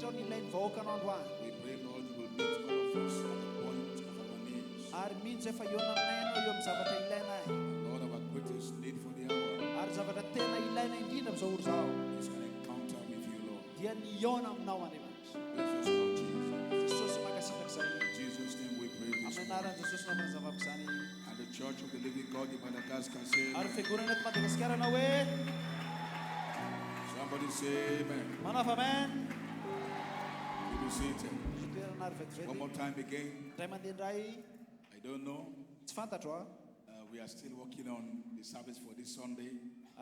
rehetra ny ilain'ny vahoaka anao androany. We pray, Lord, you will meet all of us at the point of our needs. Ary minjo efa eo aminay anao eo amin'ny zavatra ilainay. Lord, our greatest need for the hour Ary zavatra tena ilaina indrindra amin'izao oro zao is an encounter with you, Lord. dia ny iona aminao Andriamanitra. Precious Lord Jesus. Jesosy makasitraka izay. In Jesus' name we pray this Amin'ny morning. anaran'i Jesosy no fanazavako izany. And the Church of the Living God in Madagascar say, Ary fiangonana eto Madagasikara anao hoe somebody say amen. manao fa amen. You be seated. Toerana ary One vetivety. more time again. Ray mandeha indray. I don't know. Tsy fantatro a. We are still working on the service for this Sunday.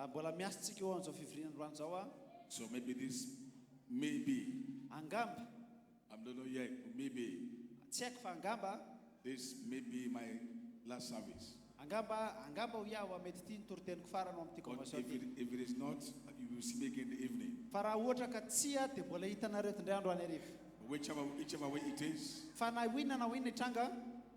Mbola miasantsika eo amin'izao fivorian'androany zao a. So maybe this may be, Angamba. I don't know yet, maybe Tsy haiko fa angamba. this may be my last service. Angamba ho iaho mety ity ny toroteniko farany ao amin'ity But convention ity. if it is not, you will see me again in the evening. Fa raha ohatra ka tsy a dia mbola hitanareo tindray androany hariva. Whichever way it is, Fa na inona na inona tranga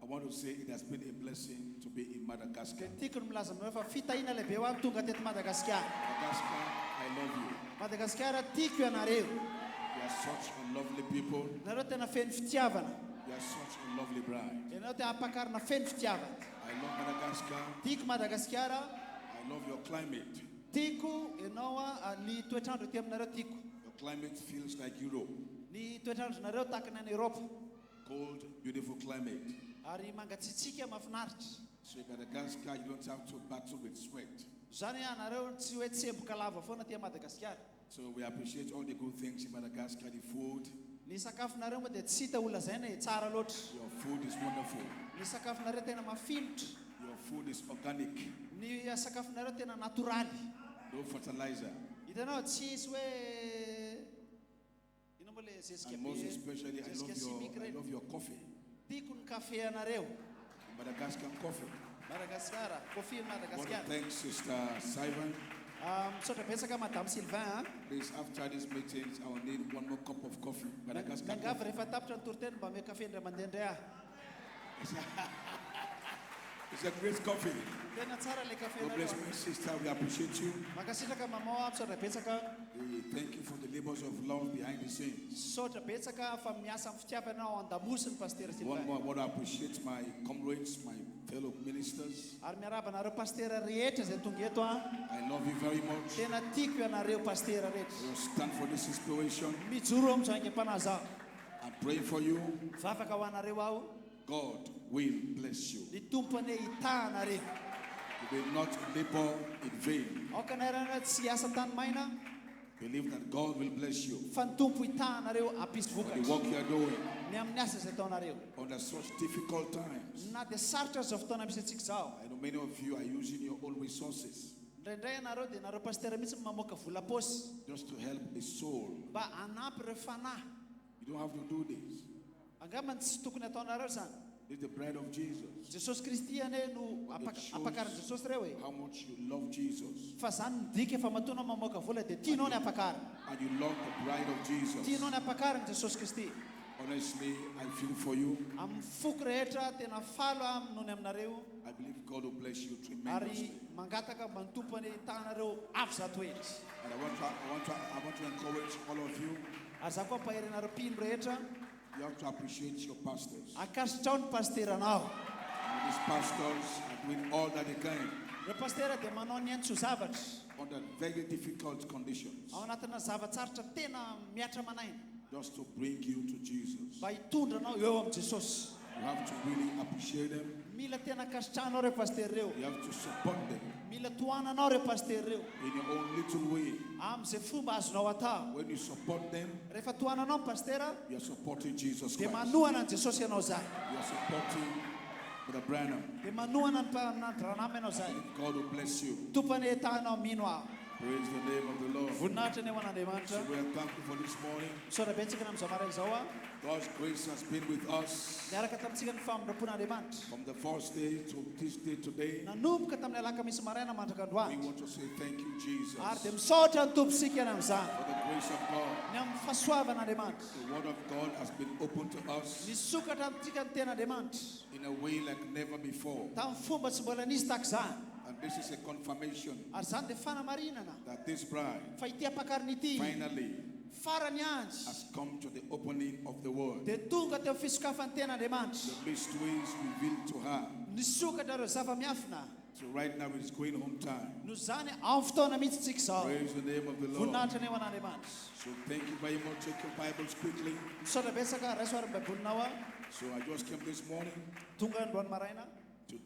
I want to say it has been a blessing to be in Madagascar. tiako ny milaza aminareo fa fitahina lehibe ho any tonga teto Madagasikara. Madagascar, I love you. Madagasikara tiako ianareo. You are such a lovely people. Nareo tena feno fitiavana. You are such a lovely bride. Ianareo tena ampakarina feno fitiavana. I love Madagascar. Tiako Madagasikara. I love your climate. Tiako ianao ny toetrandro ety aminareo tiako. Your climate feels like Europe. Ny toetrandronareo tahaka ny any Europa. Cold, beautiful climate. Ary mangatsiatsika mahafinaritra. So in Madagascar, you don't have to battle with sweat. Zany anareo tsy hoe tsemboka lava foana ty Madagasikara. So we appreciate all the good things in Madagascar, the food. Ny sakafonareo moa dia tsy hita olona zay ny tsara loatra. Your food is wonderful. Ny sakafonareo tena mafilotra. Your food is organic. Ny sakafonareo tena natoraly. No fertilizer. Hitanao tsy isy hoe ino moa le zezika And most especially, zezika I simika love your coffee. Tiako ny kafe anareo. Madagascar coffee. Madagasikara, kofi I want to Madagasikara. thank Sister Simon. Misaotra betsaka Madame Sylvain. Please, after this meeting, I will need one more cup of coffee. Madagascar Nangavy coffee. rehefa tapitra ny toriteny mba ame kafe indray mandeha indray aho. It's a great coffee. Tena tsara le kafe God bless anareo. me, sister. We appreciate you. Makasitraka mamao misaotra betsaka. We thank you for the labors of love behind the scenes. Misaotra betsaka fa miasa amin'ny fitiavana ao an-damosy ny pasteur One Sylvain. more, I want to appreciate my comrades, my fellow ministers. Ary miaraba anareo pasteur rehetra zay tonga eto a. I love you very much. Tena tiako ianareo pasteur rehetra. We will stand for this inspiration. Mijoro eo amin'izao aingam-panahy zao. I'm praying for you. Vavaka ho anareo aho. God will bless you. Ny tompony hita anareo. You will not labor in vain. Aoka naranao tsy asa tany maina. Believe that God will bless you Fa ny tompo hita anareo ampisy for the vokatra. work you are doing Ny amin'ny asa izay ataonareo. under such difficult times. Na dia sarotra zao fotoana misy antsika zao. I know many of you are using your own resources Indraindray ianareo dia nareo pasteur mihitsy mamoaka vola posy just to help a soul. mba hanampy ireo fanahy. You don't have to do this. Angamba tsy tokony ataonareo zany. This is the bride of Jesus. Jesosy Kristy ane no apakarin Jesosy reo e. How much you love Jesus. Fa zany midika efa matonao mamoaka vola dia tianao ny apakary. And you love the bride of Jesus. Tianao ny apakarin Jesosy Kristy. Honestly, I feel for you. Amin'ny foko rehetra tena falo aminony aminareo. I believe God will bless you Ary tremendously. mangataka mba ny tompony tanareo avy zato hetra. And I want to encourage all of you. Ary za koa paherenareo mpino rehetra. You have to appreciate your pastors. Akasitrao ny pasteur anao. And these pastors are doing all that they can Ireo pasteur dia manao ny antso zavatra. under very difficult conditions Ao anatina zavatsarotra tena miatra manaina. just to bring you to Jesus. Mba hitondra anao eo amin'ny Jesosy. You have to really appreciate them. Mila tena kasitrahanao reo pasteur reo. You have to support them Mila tohananao reo pasteur reo. in your own little way. Amin'izay fomba azonao atao. When you support them, Rehefa tohananao ny pasteur you are supporting Jesus dia Christ. manohana an Jesosy ianao zay. You are supporting Brother Branham. Dia manohana ny ranamy ianao zay. God will bless you. Tompany etahanao mino aho. Praise the name of the Lord. Voninahitra ny eo So an'Andriamanitra. we are thankful for this morning. Misaotra betsaka amin'izao maraina izao a. God's grace has been with us Niaraka tamintsika ny famindrapon'Andriamanitra. from the first day to this day today. Nanomboka tamin'ny alakamisy maraina We mandraka androany. want to say thank you, Jesus, Ary dia for misaotra ny tomposika iany amin'izany. the grace of God. Ny amin'ny fahasoavan'Andriamanitra. The word of God has been open to us Ny sokatra amintsika ny ten'Andriamanitra. in a way like never before. Tamin'ny fomba tsy mbola nisy takizany. And this is a confirmation Ary zany dia fanamarinana. that this bride Fa ity apakariny ity. finally farany andry has come to the opening of the word. dia tonga teo fisokafan'ny ten'Andriamanitra The mysteries revealed to her. nisokatra ireo zava-miafina. So right now it's going home time. No zany amin'ny fotoana mihitsy tsika zao Praise the name of the Lord. voninahitra ny eo an'Andriamanitra. So thank you very much. Take your Bibles quickly. misaotra betsaka raisoary baibolinao a So I just came this morning tonga androany maraina to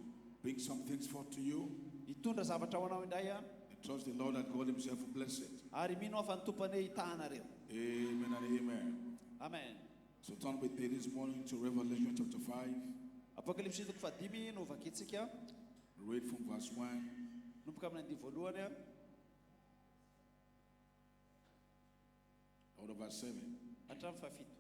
bring some things forth to you. hitondra zavatra ho anao indray a I trust the Lord that God himself will bless it. ary mino aho fa ny tompany hitahanareo. Amen and amen. Amen. So turn with me this morning to Revelation chapter 5. Apokalipsy toko fadimy no vakitsika Read from verse 1 nomboka amin'ny andiny voalohany a out of verse 7. hatramin'ny fafito.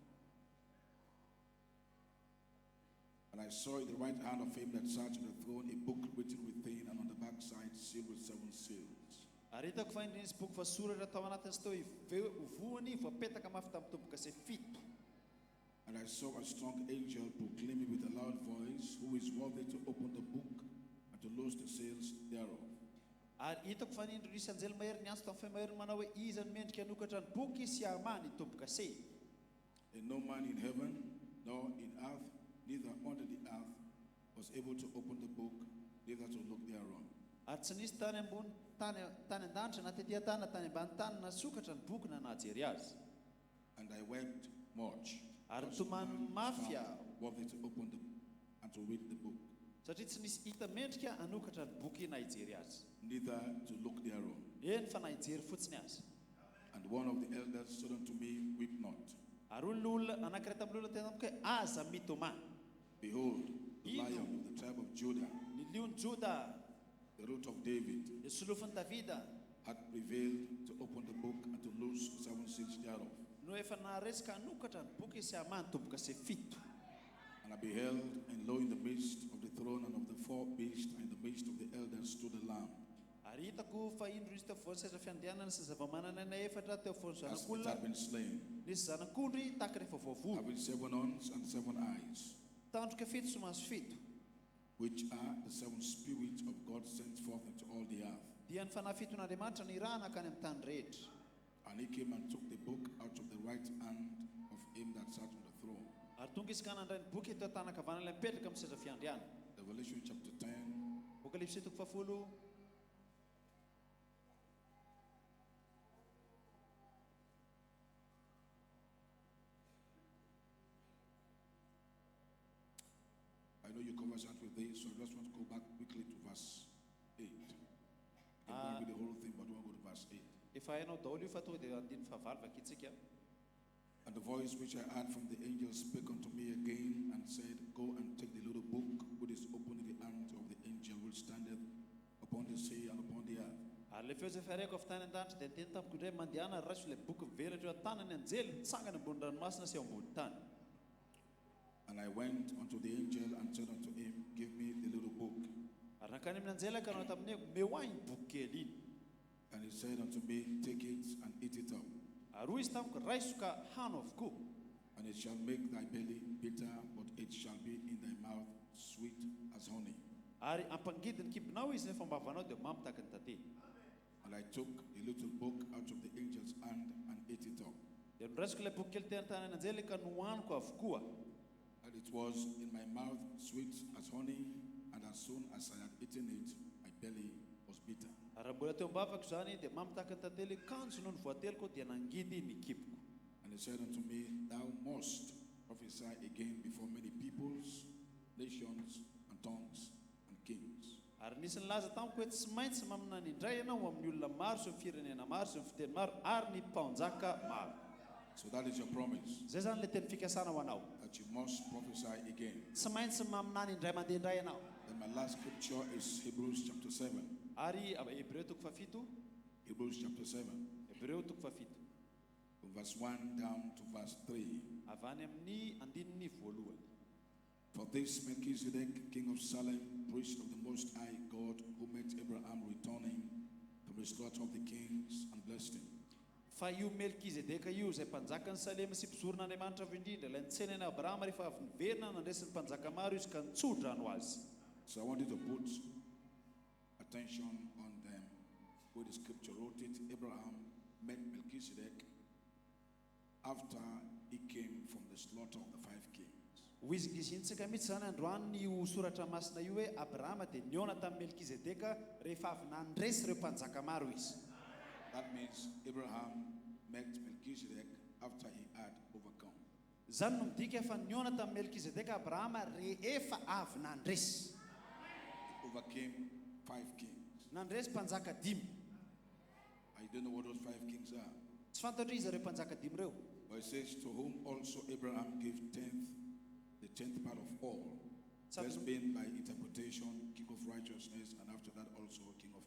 And I saw in the right hand of him that sat on the throne a book written within, and on the back side sealed with 7 seals. Ary hitako fa indrisy boky voasoratra tao anatin'izy teo voany voapetaka mafy tamin'ny tomboka se fito. And I saw a strong angel proclaiming with a loud voice, who is worthy to open the book and to loose the seals thereof. Ary hitako fa indrisy anjely mahery ny antso tamin'ny femaheriny manao hoe iza no mendrika hanokatra ny boky sy hamaha ny tomboka se. And no man in heaven, nor in earth, neither under the earth, was able to open the book, neither to look thereon. Ary tsy nisy tany ambony tany an-danitra na tetỳ tany na tany ambany tany na sokatra ny boky na nahajery azy. And I wept much. Ary because no tomany man mafy was aho found worthy to open and to read the book, satria tsy nisy hita mendrika hanokatra ny boky na hijery azy. neither to look thereon. Eny fa na hijery fotsiny azy. And one of the elders said unto me, weep not. Ary olona anankiray tamin'ny olona tena amiko hoe aza mitoma. Behold, the Lion of the tribe of Judah, Ny lion Juda, the root of David, ny solofiny Davida, hath prevailed to open the book and to loose 7 seals thereof. no efa naharesika hanokatra ny boky sy hamaha ny tomboka se fito. And I beheld, and lo, in the midst of the throne and of the 4 beasts, and in the midst of the elders stood the Lamb, Ary hitako fa indro izy teo foany seza fiandianana sy zava-mananana efatra teo foany as it zanak'olona. had been slain, Nisy zanak'ondry taka rehefa voavory. having 7 horns and 7 eyes, Tandroka fito sy maso fito. which are the 7 spirits of God sent forth into all the earth. Dia ny fanahy fiton'Andriamanitra ny rana akany amin'ny tany rehetra. And he came and took the book out of the right hand of him that sat on the throne. Ary tonga izy ka nandray ny boky teo tanakavanana ilay mipetraka amin'ny seza fiandriana. Revelation chapter 10, Apokalipsy toko fafolo. I know you conversant with this, so I just want to go back quickly to verse 8. You can read the whole thing, but I want to go to verse 8. Efa hainao daholo io fa tonga dia andiny fahavalo vakitsika. And the voice which I heard from the angel spake unto me again and said, Go and take the little book which is open in the hand of the angel which standeth upon the sea and upon the earth. Ary le feo zay fareko avy tany an-danitra dia teny tamiko indray mandehana raiso ilay boky mivelatra eo an-tanany anjely mitsangana ambony ranomasina sy eo ambony tany. And I went unto the angel and said unto him, Give me the little book. Ary nakany amin'ny anjelaka anao tamin'ny meo ahy ny boky kely iny. And he said unto me, Take it and eat it up, Ary hoy izy tamiko raiso ka hano avokoa. and it shall make thy belly bitter, but it shall be in thy mouth sweet as honey. Ary ampangidy ny kibinao izy nefa mbavanao dia mamy tahaka ny tate. And I took the little book out of the angel's hand and ate it up. Dia noraisiko ilay boky kely teny an-tanany anjely ka nohaniko avokoa. And it was in my mouth sweet as honey, and as soon as I had eaten it, my belly was bitter. Ary mbola teo am-bavako zany dia mamy tahaka ny tantely kanjo noho ny voateliko dia nangidy ny kiboko. And he said unto me, Thou must prophesy again before many peoples, nations, and tongues, and kings. Ary nisy nilaza tamiko hoe tsy maintsy mamina ny indray ianao amin'ny olona maro sy ny firenena maro sy ny fiteny maro ary ny mpanjaka maro. So that is your promise, Zay zany le teny fikasana ho anao. that you must prophesy again. Tsy maintsy maminany indray mandeha indray ianao. Then my last scripture is Hebrews chapter 7. Ary Hebreo toko fafito. Hebrews chapter 7, Hebreo toko fafito. from verse 1 down to verse 3. Avy any amin'ny andininy voalohany. For this Melkizedek, king of Salem, priest of the Most High God, who met Abraham returning from the slaughter of the kings and blessed him. Fa io Melkizedeka io zay mpanjaka ny Salema sy mpizoron'Andriamanitra avy indrindra ilay nitsenany Abrahama rehefa avy niverina nandresiny mpanjaka maro izy ka nitsodrano azy. So I want you to put attention on them. Where the scripture wrote it, Abraham met Melchizedek after he came from the slaughter of the 5 kings. Izintsika mihitsy zany androany io soratra masina io hoe Abrahama dia niona tamin'ny Melkizedeka rehefa avy nandresy ireo mpanjaka maro izy. That means Abraham met Melchizedek after he had overcome. Zany no midika fa niona tamin'ny Melkizedeka Abrahama rehefa avy nandresy. He overcame 5 kings. Nandresy mpanjaka 5. I don't know what those 5 kings are. Tsy fantatro izy ireo mpanjaka 5 ireo. But it says, to whom also Abraham gave the 10th part of all. First being by interpretation, king of righteousness, and after that also king of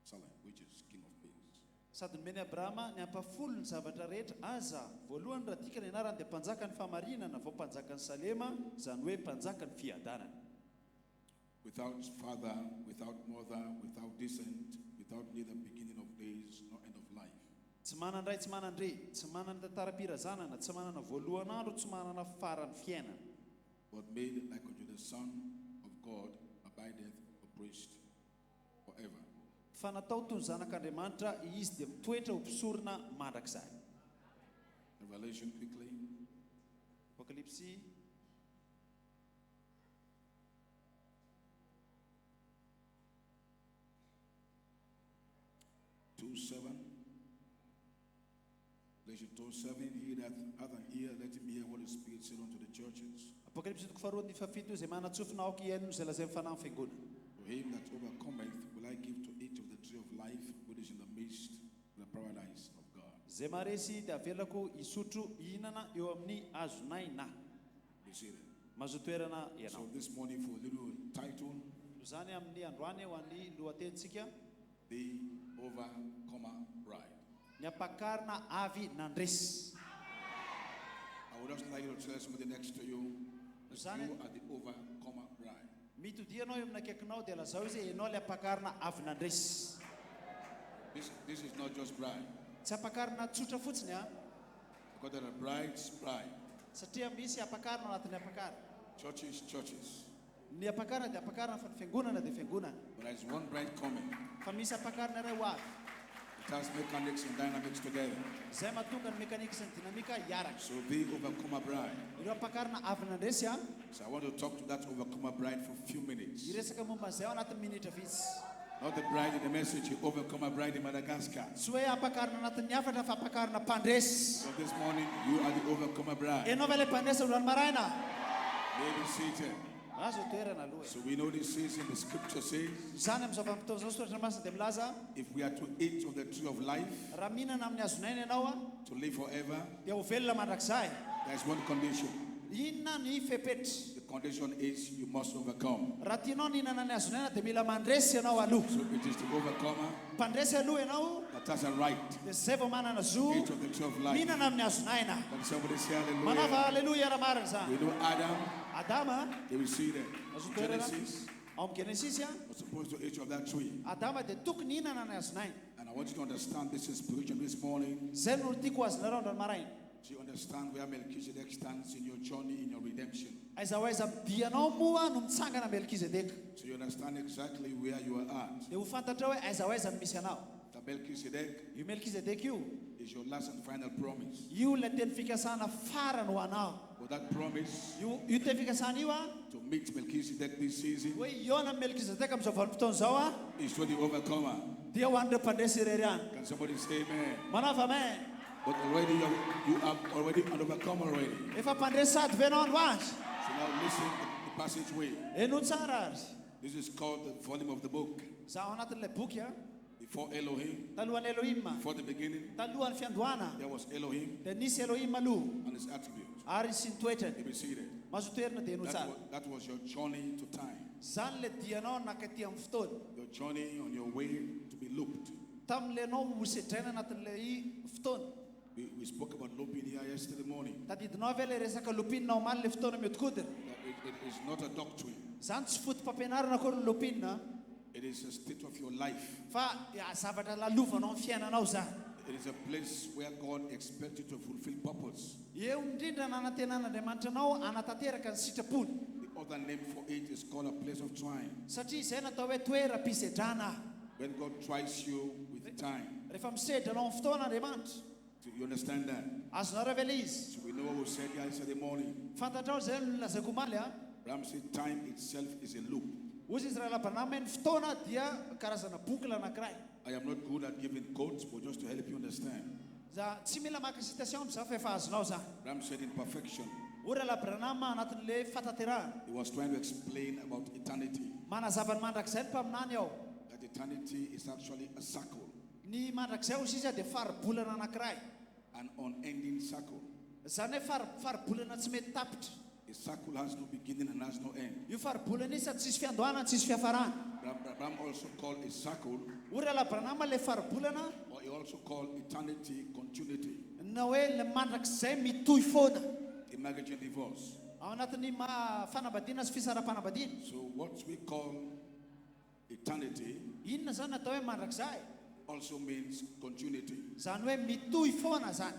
Salem, which is king of peace. Sady nomeny Abrahama ny ampafolo ny zavatra rehetra aza voalohany raha dika ny anarany dia mpanjaka ny famarinana vao mpanjaka ny Salema, zany hoe mpanjaka ny fiadanana. Without father, without mother, without descent, without neither beginning of days nor end of life. Tsy manandray, tsy manandre, tsy manana tantara-pirazanana, tsy manana voalohan'andro, tsy manana farany fiainana. But made like unto the Son of God, abideth a priest forever. Fa natao toy ny zanak'Andriamanitra izy dia mitoetra ho mpisorona mandrakizay. Revelation quickly. Apokalipsy 2:7. Revelation 2:7. He that hath an ear, let him hear what the Spirit said unto the churches. Apokalipsy 2:7 izay manatsofina aoka iaino izay lazainy fanahy ny fiangonana. To him that overcometh will I give to eat of the tree of life, which is in the midst of the paradise of God. Zay maresy dia avelako isotro ihinana eo amin'ny hazonaina. You see that? Mazo toerana So ianao. this morning for a little title, Zany amin'ny androany ho an'ny lohatenintsika, the overcomer bride. ny ampakarina avy nandresy. I would just like you to tell somebody next to you that Zany- you are the overcomer bride. Mitodianao eo amin'ny akaikinao dia lazao izy ianao ilay ampakarina avy nandresy. This is not just bride. Tsy ampakarina tsotra fotsiny a, Because there are brides, bride. satria misy ampakarina ao anatin'ny ampakarina. Churches. Ny ampakarina dia ampakarina fa ny fiangonana dia fiangonana. But there is one bride coming. Fa misy ampakarina iray ho avy. It has mechanics and dynamics together. Zay mahatonga ny mekanika sy ny dinamika hiaraka. So the overcomer bride. Ireo ampakarina avy nandresy a, So I want to talk to that overcomer bride for a few minutes. hiresaka momba an'izay ao anatin'ny minitra vitsy. Not the bride in the message, the overcomer bride in Madagascar. Tsy hoe ampakarina anatin'ny afatra fa ampakarina mpandresy. So this morning, you are the overcomer bride. Ianao va ilay mpandresy androany maraina? May be seated. Azo toerana aloha. So we know this season, the scripture says, Zany amin'izao vanim-potoana izao soratra masina dia milaza, if we are to eat of the tree of life, raha mihinana amin'ny hazonaina ianao a, to live forever, dia ho velona mandrakizay. there is one condition. Inona ny fepetra? The condition is you must overcome. Raha tianao ny hihinana ny hazonaina dia mila mandresy ianao aloha. So it is the overcomer Mpandresy aloha ianao, that has a right dia zay vao manana zo to eat of the tree of life. mihinana amin'ny hazonaina. Can somebody say Manava hallelujah? haleluya raha marina zany. We know Adam, Adama, they will see that. azo toerana, Genesis ao amin'ny Genesisy a, was supposed to eat of that tree. Adama dia tokony hihinana ny hazonaina. And I want you to understand this inspiration this morning. Zay no tiako azonareo androany maraina. So you understand where Melchizedek stands in your journey, in your redemption. Aiza ho aiza midianao moa no mitsangana Melkizedeka. So you understand exactly where you are at. Dia ho fantatra hoe aiza ho aiza no misy anao. That Melchizedek Io Melkizedeka io, is your last and final promise. io ilay teny fikasana farany ho anao. But that promise Io teny fikasana io a, to meet Melchizedek this season hoe hiona Melkizedeka amin'izao vanim-potoana izao a, is to the overcomer. dia ho an'ireo mpandresy irery any. Can somebody say amen? Manava amen. But already you are already an overcomer already. Efa mpandresy sady venao andro azy. So now listen to the passageway. Eno tsara ary. This is called the volume of the book. Za ao anatin'ilay boky a, Before Elohim, talohan'ny Elohim, before the beginning, talohan'ny fiandohana, there was Elohim dia nisy Elohim aloha, and his attributes. ary sy ny toetrany. They be seated. Mazo toerana dia eno tsara. That was your journey to time. Zany le dianao nakaty amin'ny fotoana. Your journey on your way to be looped. Tamin'ilay anao hosedraina anatin'ilay fotoana. We spoke about looping here yesterday morning. Tadidinao ve ilay resaka lopinina omaly ilay fotoana mihodinkodina. That it is not a doctrine. Zany tsy fotom-pampianarana akory ny lopinina, It is a state of your life. fa zavatra lalovanao amin'ny fiainanao zany. It is a place where God expects you to fulfill purpose. Eo indrindra na anantenan'Andriamanitra anao anatanteraka ny sitrapony. The other name for it is called a place of trying. Satria izay natao hoe toeram-pisedrana. When God tries you with time, Rehefa misedra anao amin'ny fotoana Andriamanitra, Do you understand that? Azonareo ve ilay izy. So we know what we said yesterday morning. Fantatrao zay lazaiko omaly a. Ram said time itself is a loop. Ozy izy raha labanama ny fotoana dia karazana boucle anankiray. I am not good at giving quotes, but just to help you understand. Za tsy mila maka citation za fa efa azonao za. Ram said in perfection. Ora labranama anatin'le fataterahana. He was trying to explain about eternity. Manazava ny mandrakizay ny mpaminany ao. That eternity is actually a circle. Ny mandrakizay ozy izy dia faribolana anankiray. An unending circle. Zany hoe faribolana tsy mety tapitra. A circle has no beginning and has no end. Io faribolana izy tsisy fiandohana, tsisy fiafarana. Ram also called a circle. Ora labranama le faribolana. Or he also called eternity continuity. Na hoe le mandrakizay mitohy foana. A marriage and divorce. Ao anatin'ny fanambadiana sy fisara-panambadiana. So what we call eternity Inona zany natao hoe mandrakizay? also means continuity. Zany hoe mitohy foana zany.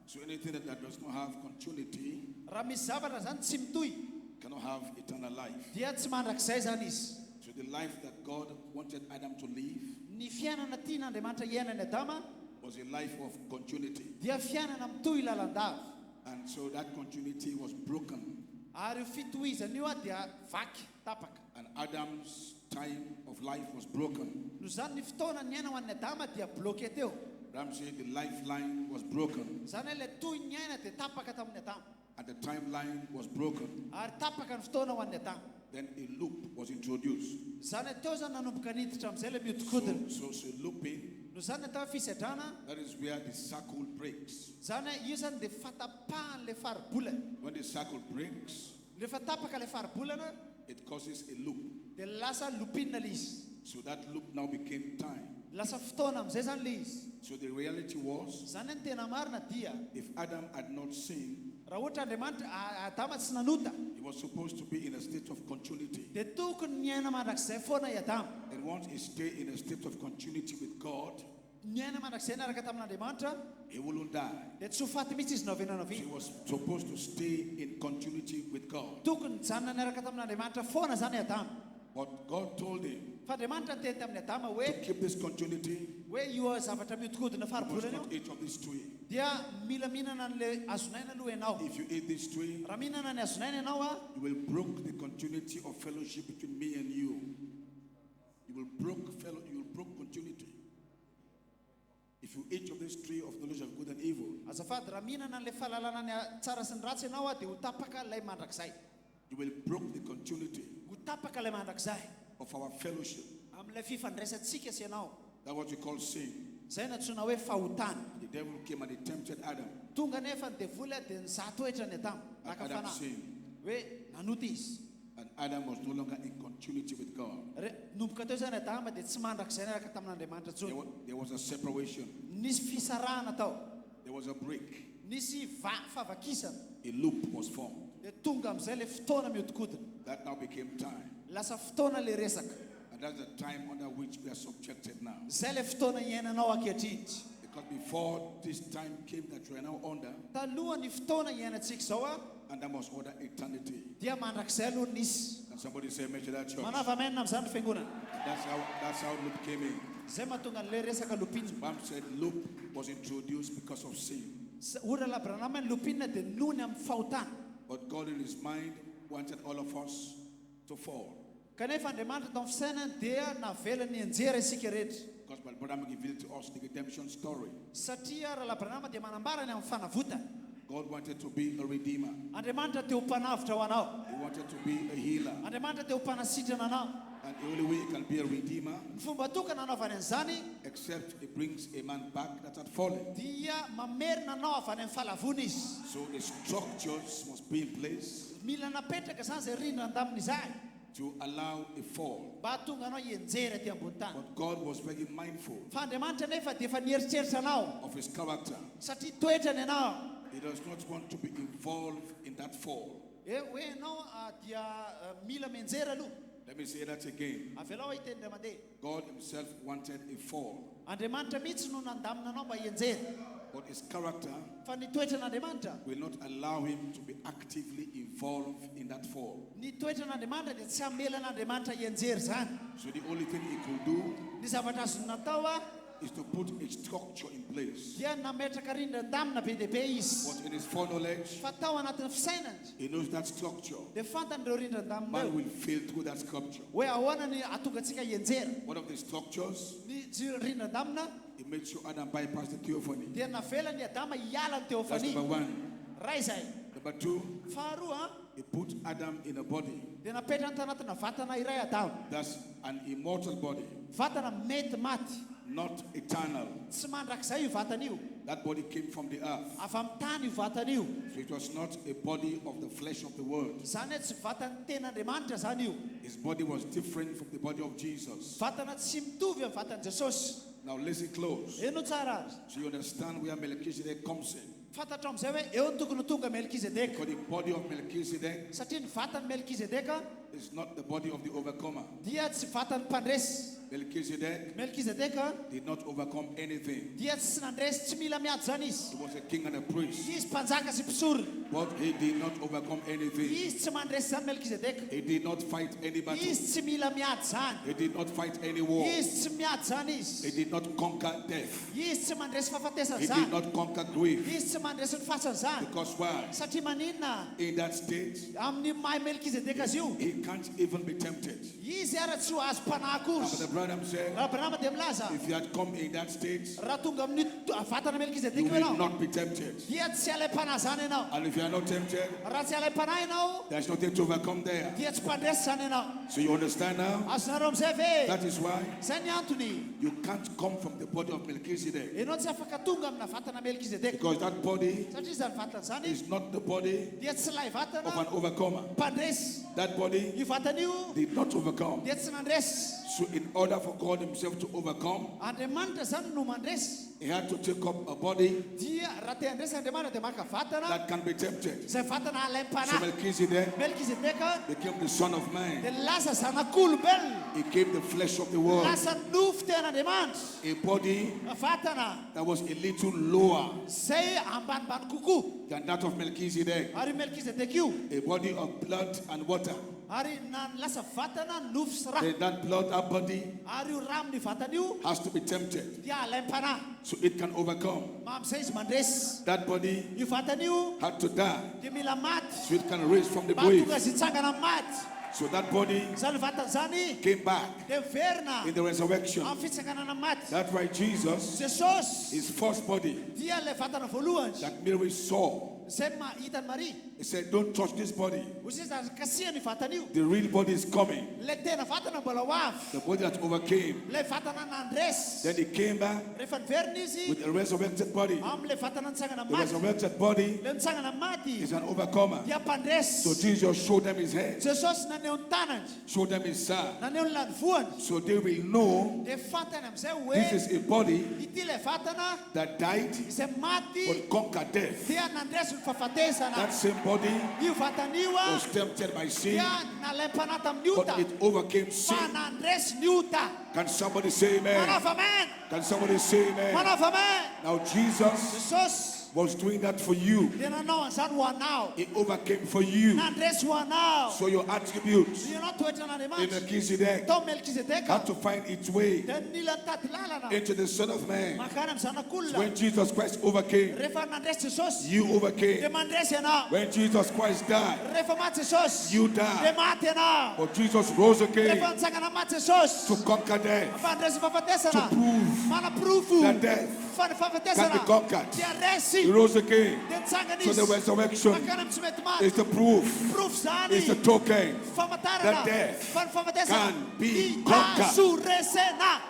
So anything that does not have continuity Raha misy zavatra zany tsy mitohy cannot have eternal life. dia tsy mandrakizay zany izy. So the life that God wanted Adam to live Ny fiainana tian'Andriamanitra iainany Adama was a life of continuity. dia fiainana mitohy lalandava. And so that continuity was broken. Ary io fitohizana io dia vaky, tapaka. And Adam's time of life was broken. No zany ny fotoana ny aina ho an'ny Adama dia bloqué teo. Ram said the lifeline was broken. Zany hoe le tohy ny aina dia tapaka tamin'ny Adama. And the timeline was broken. Ary tapaka ny fotoana ho an'ny Adama. Then a loop was introduced. Zany hoe teo zany nanomboka niditra amin'izay le mihodinkodina. So looping, No zany atao fisedrana. that is where the circle breaks. Zany hoe io zany dia fatapahan'le faribolana. When the circle breaks, Rehefa tapaka le faribolana it causes a loop. dia lasa lopinina le izy. So that loop now became time. Lasa fotoana amin'izay zany le izy. So the reality was, Zany hoe ny tena marina dia if Adam had not sinned, raha ohatra Andriamanitra Adama tsy nanota he was supposed to be in a state of continuity. dia tokony miaina mandrakizay foana i Adama. And once he stayed in a state of continuity with God, Miaina mandrakizay niaraka tamin'Andriamanitra he wouldn't die. dia tsy ho faty mihitsy izy novenana He vy. was supposed to stay in continuity with God. Tokony mijanona niaraka tamin'Andriamanitra foana zany i Adama. But God told him Fa Andriamanitra niteny tamin'ny Adama to hoe keep this continuity, io zavatra mihodinkodina you must faribolana not io eat of this tree. dia mila mihinana an'le azonaina aloha ianao. If you eat this tree, Raha mihinana ny azonaina ianao a you will break the continuity of fellowship between me and you. You will break continuity. If you eat of this tree of knowledge of good and evil, azafady raha mihinana an'le fahalalana ny tsara sy ny ratsy ianao a dia ho tapaka ilay mandrakizay. you will break the continuity Ho tapaka ilay mandrakizay of our fellowship. amin'ilay fifandraisantsika sy ianao. That's what we call sin. Zay natsoina hoe fahotana. The devil came and he tempted Adam. Tonga nefa ny devoly dia nizaha toetra ny Adama And Adam nakafanahy sinned. hoe nanota izy. And Adam was no longer in continuity with God. Nomboka teo zany Adama dia tsy mandrakizay niaraka tamin'Andriamanitra intsony. There was a separation. Nisy fisarahana tao. There was a break. Nisy favakisana. A loop was formed. Dia tonga amin'izay le fotoana mihodinkodina. That now became time. Lasa fotoana le resaka. And that's the time under which we are subjected now. Zay le fotoana iainanao ankehitriny. Because before this time came that we are now under, Taloha ny fotoana iainantsika zao a and that was under eternity. dia mandrakizay aloha nisy. And somebody say, mention that church. Manava amen amin'izany fiangonana. That's how loop came in. Zay mahatonga an'le resaka lopinina. Mom said loop was introduced because of sin. Ora labranama ny lopinina dia nony amin'ny fahotana. But God in his mind wanted all of us to fall. Kanefa Andriamanitra tao amin'ny fisainany dia navela ny anjera isika rehetra. Because my brother revealed to us the redemption story. Satria raha labranama dia manambara ny amin'ny fanavotana. God wanted to be a redeemer. Andriamanitra te ho mpanavitra ho anao. He wanted to be a healer. Andriamanitra te ho mpanasitrana anao. And the only way he can be a redeemer, Ny fomba tokana anaovany an'izany except he brings a man back that had fallen. dia mamerina anao avy any amin'ny fahalavona izy. So the structures must be in place Mila napetraka zany zay rindrina andamin'izany to allow a fall. mba hatonga anao hienjera aty ambony tany. But God was very mindful Fa Andriamanitra nefa dia efa nieritreritra anao of his character. satria toetrany ianao. He does not want to be involved in that fall. Hoe ianao dia mila mienjera aloha. Let me say that again. Avelao hiteny indray mandeha. God himself wanted a fall. Andriamanitra mihitsy no nandamina anao mba hienjera. But his character Fa ny toetran'Andriamanitra, will not allow him to be actively involved in that fall. ny toetran'Andriamanitra dia tsy hamelan'Andriamanitra hienjera zany. So the only thing he could do Ny zavatra azony natao a is to put a structure in place. dia nametraka rindran-damina be dehibe izy. But in his foreknowledge, Fa tao anatin'ny fisainany he knows that structure. dia fantany reo rindran-damina Man reo will fail through that sculpture. hoe ahoana ny atonga antsika hienjera. One of the structures, Ny rindran-damina he made sure Adam bypassed the theophany. dia navela ny Adama hiala ny That's teofania. number one. Ray izay. Number two, Faharoa he put Adam in a body. dia napetrany tanatina vatana iray Adama. That's an immortal body, Vatana mety maty. not eternal. Tsy mandrakizay io vatana io. That body came from the earth. Avy amin'ny tany io vatana io. So it was not a body of the flesh of the world. Zany hoe tsy vatany ten'Andriamanitra zany io. His body was different from the body of Jesus. Vatana tsy mitovy amin'ny vatany Jesosy. Now listen close. Eno tsara azy. So you understand where Melkizedek comes in. Fantatra amin'izay hoe eo ny tokony tonga Melkizedeka. Because the body of Melchizedek Satria ny vatany Melkizedeka is not the body of the overcomer. dia tsy vatany mpandresy. Melchizedek Melkizedeka did not overcome anything. dia tsy nandresy, tsy mila miady zany izy. He was a king and a priest. Izy mpanjaka sy mpisorona. But he did not overcome anything. Izy tsy mandresy zany Melkizedeka. He did not fight any battle. Izy tsy mila miady zany. He did not fight any war. Izy tsy miady zany He izy. did not conquer death. Izy tsy mandresy fahafatesana He did zany. not conquer grief. Izy tsy mandresy ny fasana zany. Because why? Satria maninona In that state, amin'ny maha Melkizedeka azy io. he can't even be tempted. Izy ara tsy ho azo mpanahy But the kozy. brother said, Raha Abrahama dia milaza. if you had come in that state, Raha tonga amin'ny vatana you Melkizedeka will ianao. not be tempted. Dia tsy alay-panahy zany ianao. And if you are not tempted, Raha tsy alay-panahy ianao, there's nothing to overcome there. dia tsy mpandresy zany ianao. So you understand now? Azonareo amin'izay ve? That is why Zay ny antony. you can't come from the body of Melchizedek. Ianao tsy afaka tonga amina vatana Melkizedeka. Because that body Satria zany vatana zany is not the body dia tsy lay of vatana an overcomer. mpandresy. That body Io vatana io did not overcome. dia tsy nandresy. So in order for God himself to overcome, Andriamanitra zany no mandresy. he had to take up a body Dia raha te handresy Andriamanitra dia maka vatana that can be tempted. zay vatana So alaim-panahy. Melchizedek Melkizedeka became the son of dia man. lasa zanak'olombelona. He came the flesh of the world. Lasa nofo tean'Andriamanitra. A body Vatana that was a little lower zay ambanimbany kokoa. than that of Melchizedek. Ary Melkizedeka io. A body of blood and water. Ary na lasa vatana nofo sy rà. Then that blood, that body Ary io rà amin'ny vatana io has to be tempted dia alaim-panahy. so it can overcome. Mam'izay izy mandresy. That body Io vatana io had to die dia mila maty. so it can raise from the Mba grave. tonga izy hitsangana amin'ny maty. So that body Zany vatana zany came back dia miverina in the resurrection. amin'ny fitsanganana amin'ny maty. That's why Jesus, Jesosy his first body dia ilay vatana voalohany that Mary saw, zay mahitany Maria. he said, don't touch this body. Hozy izy kasihany vatana io. The real body is coming. Ilay tena vatana mbola ho avy. The body that overcame. Ilay vatana nandresy. Then he came back Rehefa niverina izy with a resurrected body. amin'ilay vatana nitsangana The maty. resurrected body Ilay nitsangana maty is an overcomer. dia mpandresy. So Jesus showed them his head, Jesosy naneho ny tanany, showed them his side. naneho ny lany voany. So they will know Dia fantany amin'izay this hoe is a body ity ilay vatana that died izay maty but conquered death. dia nandresy ny fahafatesana. That same body Io vatana io a was tempted by sin, dia nalaim-panahy tamin'ny ota but it overcame fa sin. nandresy ny ota. Can somebody say amen? Manao amen. Can somebody say amen? Manao amen. Now Jesus Jesosy was doing that for you. dia nanao an'izany ho anao. He overcame for you. Nandresy ho anao. So your attributes Ianao toetra in n'Andriamanitra. Melchizedek Tao Melkizedeka had to find its way dia nila nitady lalana into the Son of Man. makany amin'ny zanak'olona. When Jesus Christ overcame, Rehefa nandresy Jesosy you dia overcame. mandresy ianao. When Jesus Christ died, Rehefa maty Jesosy you dia died. maty ianao. But Jesus rose again Rehefa nitsangana maty Jesosy to conquer death, mba handresy to fahafatesana. prove Manaprofo that death fa ny can be fahafatesana conquered. dia He resy rose again. dia nitsangana So the izy resurrection makany amin'ny tsy mety maty. is the proof, Proof zany is the token famantarana that death fa ny fahafatesana can be dia conquered. azoresena.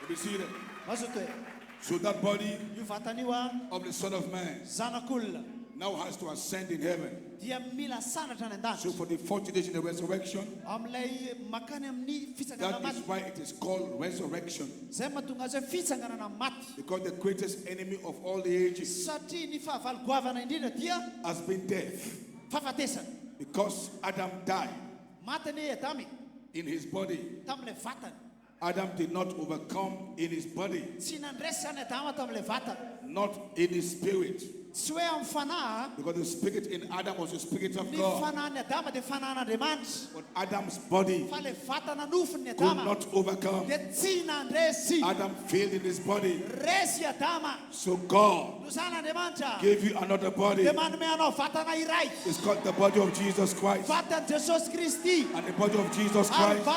You be seated. Mazo toe So that body io vatana io a of the Son of Man zanak'olona now has to ascend in heaven. dia mila sanatra any So an-danitra for the 40 days in the resurrection, amin'ilay makany amin'ny that fitsanganana is maty. why it is called resurrection. Zay mahatonga azy hoe fitsanganana maty. Because the greatest enemy of all the ages Satria ny fahavalogoavana indrindra dia has been death. fahafatesana. Because Adam died Maty ny Adamy in his body. tamin'ilay vatany. Adam did not overcome in his body, Tsy nandresy zany Adama tamin'ilay vatany. not in his spirit. Because the spirit in Adam was the spirit of God. But Adam's body could not overcome. Adam failed in his body. So God gave you another body. It's called the body of Jesus Christ. And the body of Jesus Christ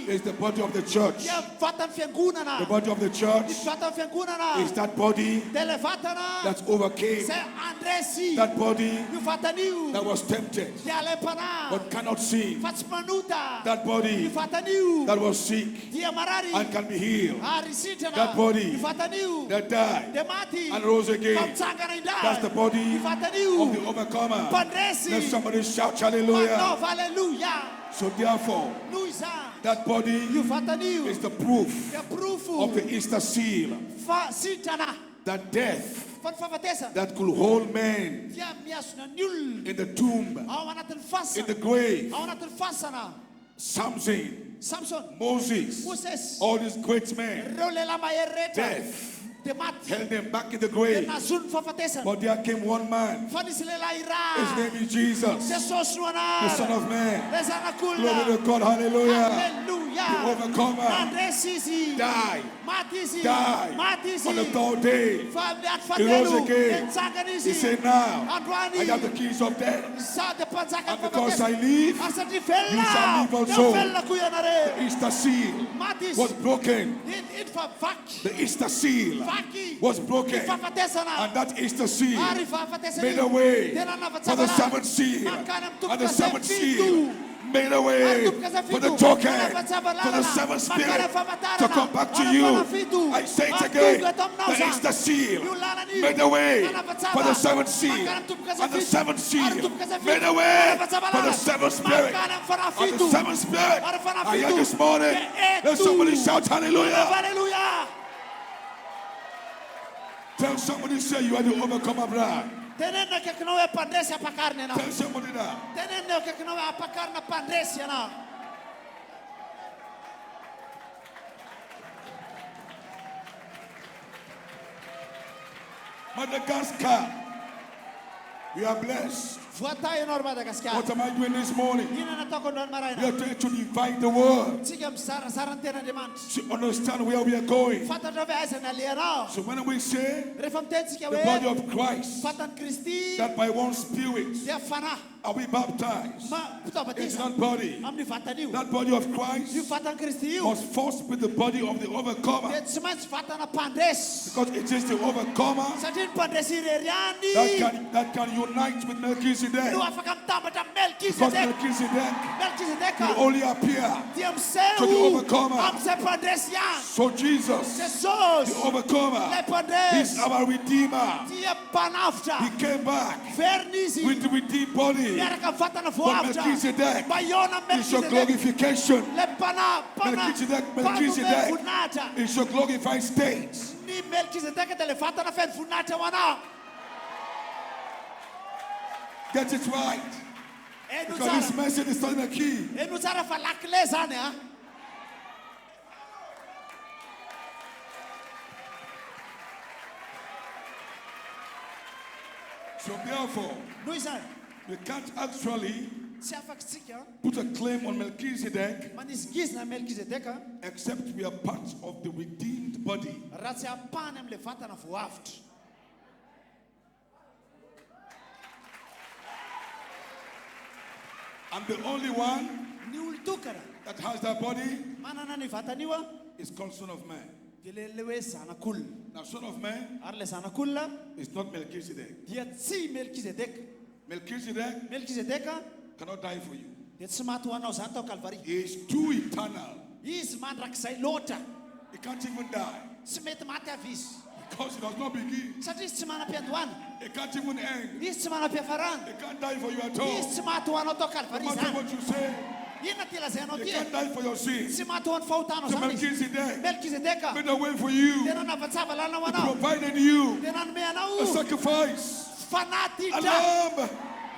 is the body of the church. The body of the church is that body that overcame. That body that was tempted but cannot sin. That body that was sick and can be healed. That body that died and rose again. That's the body of the overcomer. Let somebody shout hallelujah. So therefore, that body is the proof of the Easter seal. That death that could hold men in the tomb, in the grave. Samson, Moses, all these great men. Death held them back in the grave. But there came one man. His name is Jesus, the Son of Man. Glory to God, hallelujah. The overcomer died on the third day. He rose again. He said, now I have the keys of death, and because I live, you shall live also. The Easter seal was broken. The Easter seal was broken, and that Easter seal made a way for the seventh seal, and the seventh seal made a way for the token, for the seventh spirit to come back to you. I say it again, the Easter seal made a way for the seventh seal, and the seventh seal made a way for the seventh spirit, and the seventh spirit. I hear this morning, let somebody shout hallelujah. Tell somebody, say you are the overcomer bride. Tell somebody that. Madagascar, we are blessed. What am I doing this morning? We are trying to divide the word, to understand where we are going. So when we say the body of Christ, that by one spirit are we baptized into that body. That body of Christ must first be the body of the overcomer, because it is the overcomer that can unite with Melkizedek. Because Melkizedek will only appear to the overcomer. So Jesus, the overcomer, is our Redeemer. He came back with the redeemed body. But Melkizedek is your glorification. Melkizedek is your glorified state. Get it right. Because this message is on the key. So therefore, we can't actually put a claim on Melkizedek except we are part of the redeemed body. And the only one that has that body is called Son of Man. Now, Son of Man is not Melkizedek. Melkizedek cannot die for you. He is too eternal. He can't even die. Because it does not begin. It can't even end. It can't die for you at all. No matter what you say, it can't die for your sins. So Melkizedek made a way for you. He provided you a sacrifice. A lamb.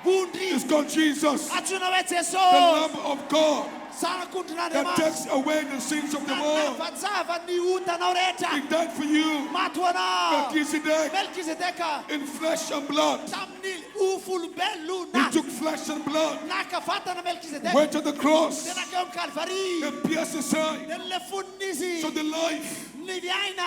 It's called Jesus, the Lamb of God. that takes away the sins of the world. He died for you. Melkizedek, in flesh and blood. He took flesh and blood, went to the cross, and pierced his side. So the life